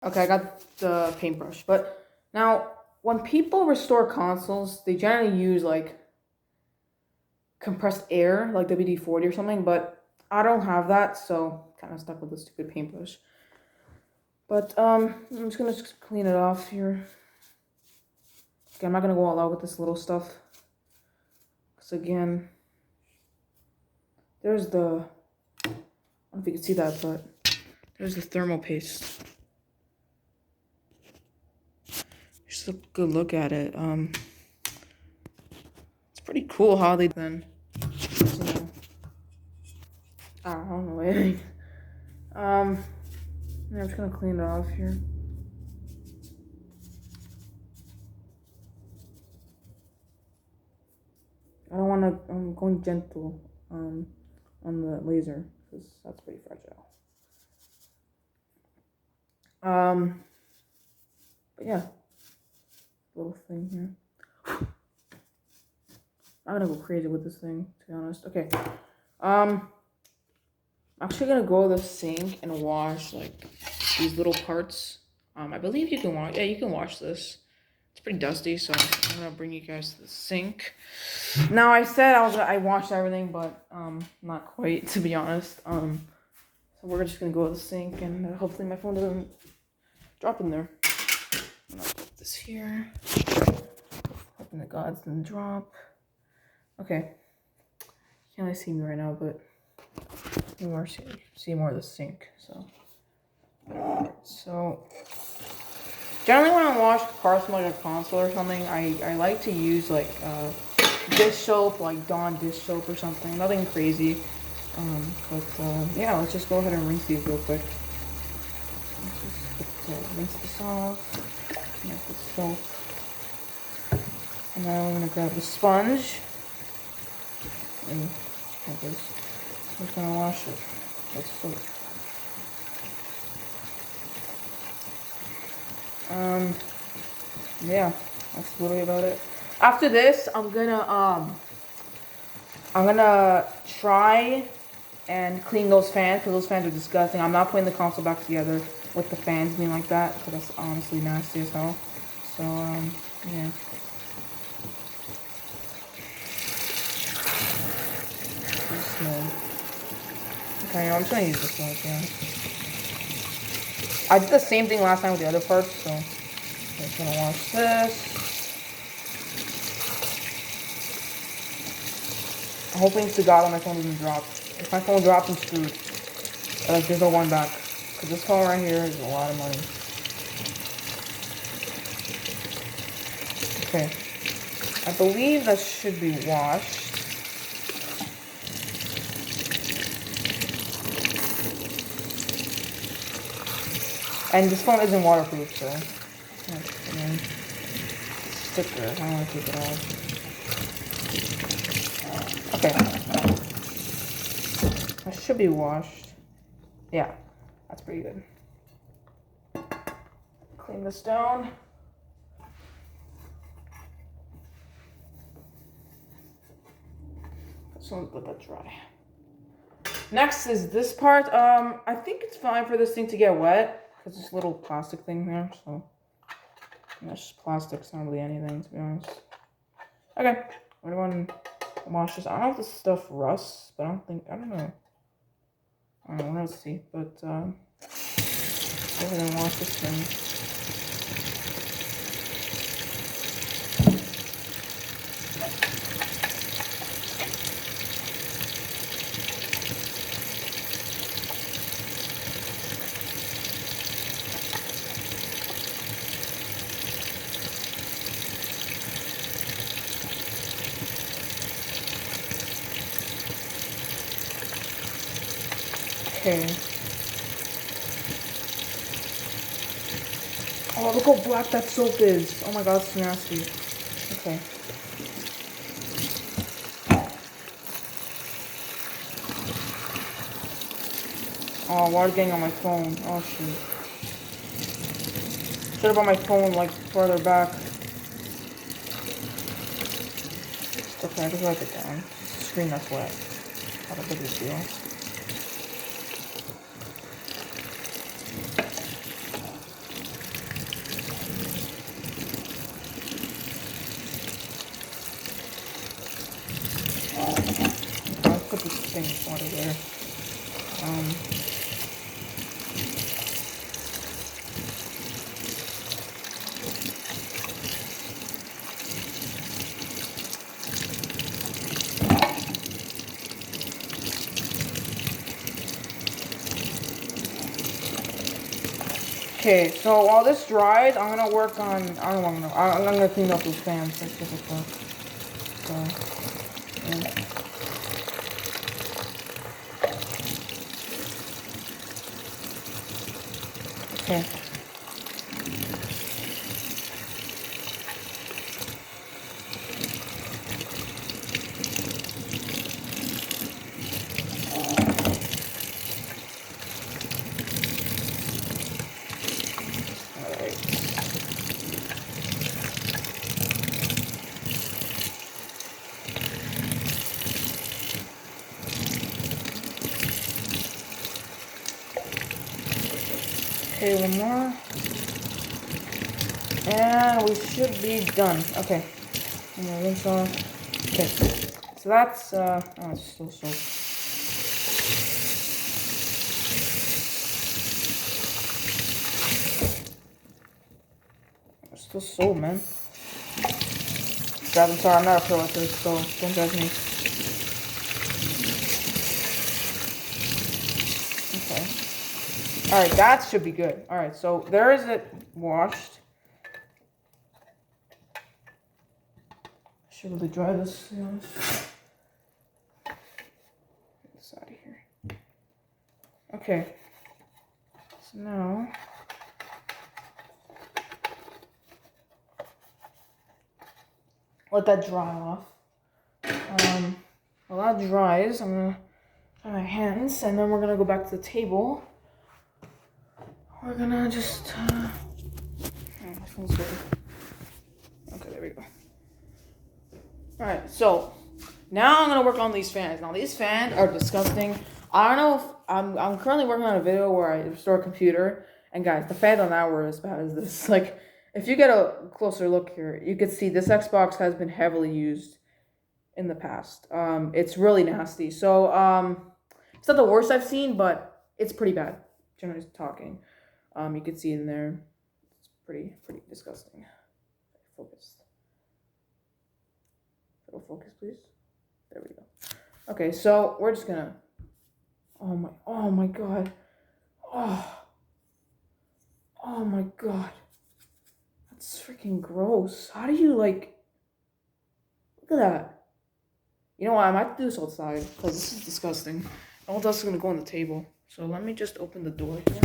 Okay, I got the paintbrush. But now, when people restore consoles, they generally use like compressed air, like WD-40 or something. But I don't have that, so kind of stuck with the stupid paintbrush. But I'm just gonna clean it off here. Okay, I'm not gonna go all out with this little stuff. Cause again, there's the. I don't know if you can see that, but there's the thermal paste. Just a good look at it. It's pretty cool how they then. So, I don't know anything. I'm just gonna clean it off here. I don't wanna. I'm going gentle on the laser because that's pretty fragile. But yeah, little thing here. I'm gonna go crazy with this thing, to be honest. Okay. I'm actually gonna go to the sink and wash like these little parts. I believe you can wash. Yeah, you can wash this. It's pretty dusty, so I'm gonna bring you guys to the sink. Now I said I washed everything, but not quite, to be honest. So we're just gonna go to the sink and hopefully my phone doesn't drop in there. I'm gonna put this here. Hoping the gods didn't drop. Okay. You can't really see me right now, but you more see more of the sink. So generally when I wash parts from like a console or something, I like to use like dish soap, like Dawn dish soap or something. Nothing crazy. Yeah, let's just go ahead and rinse these real quick. Let's just rinse this off. Yeah, put soap. And now I'm gonna grab the sponge. And like this. I'm just gonna wash it with soap. Yeah, that's literally about it. After this, I'm gonna try and clean those fans because those fans are disgusting. I'm not putting the console back together with the fans being like that because that's honestly nasty as hell. So yeah. Okay, I'm just gonna use this one again. I did the same thing last time with the other parts, so I'm just gonna wash this. I'm hoping to God my phone doesn't drop. If my phone drops, I'm screwed. Like, there's no one back. Because this phone right here is a lot of money. Okay. I believe that should be washed. And this phone isn't waterproof, so sticker. I don't want to take it off. Okay. That should be washed. Yeah, that's pretty good. Clean this down. So let that dry. Next is this part. I think it's fine for this thing to get wet because this little plastic thing here. So that's just plastic. It's not really anything, to be honest. Okay, we're going to wash this. I don't know if this stuff rusts, but I don't know. I don't know. Let's see. But go ahead and wash this thing. Okay. Oh, look how black that soap is. Oh my god, it's nasty. Okay. Oh, water getting on my phone. Oh, shoot. Should have brought my phone, like, further back. Okay, I just wipe it down. Screen that's wet. Not a big deal. water there. Okay, so while this dries, I'm gonna work on. I don't know. I'm gonna clean up those fans. That's difficult. So, yeah. Okay. Okay, one more. And we should be done. Okay. Rinse off. Okay. So that's, oh, it's still soap. It's still soap, man. Guys, I'm sorry, I'm not a pro at this, so don't judge me. Okay. Alright, that should be good. Alright, so there is it washed. I should really dry this, to be honest. Get this out of here. Okay. So now, let that dry off. While that dries, I'm gonna dry my hands, and then we're gonna go back to the table. We're gonna just, oh, my phone's good. Okay, there we go. Alright, so now I'm gonna work on these fans. Now these fans are disgusting. I don't know if I'm currently working on a video where I restore a computer, and guys, the fans on that were as bad as this. Like, if you get a closer look here, you can see this Xbox has been heavily used in the past. It's really nasty. So it's not the worst I've seen, but it's pretty bad, generally talking. You can see in there. It's pretty disgusting. Focused. Little focus, please. There we go. Okay, so we're just gonna. Oh my god. Oh my god. That's freaking gross. How do you like? Look at that. You know what? I might do this outside because this is disgusting. All dust is gonna go on the table. So let me just open the door here.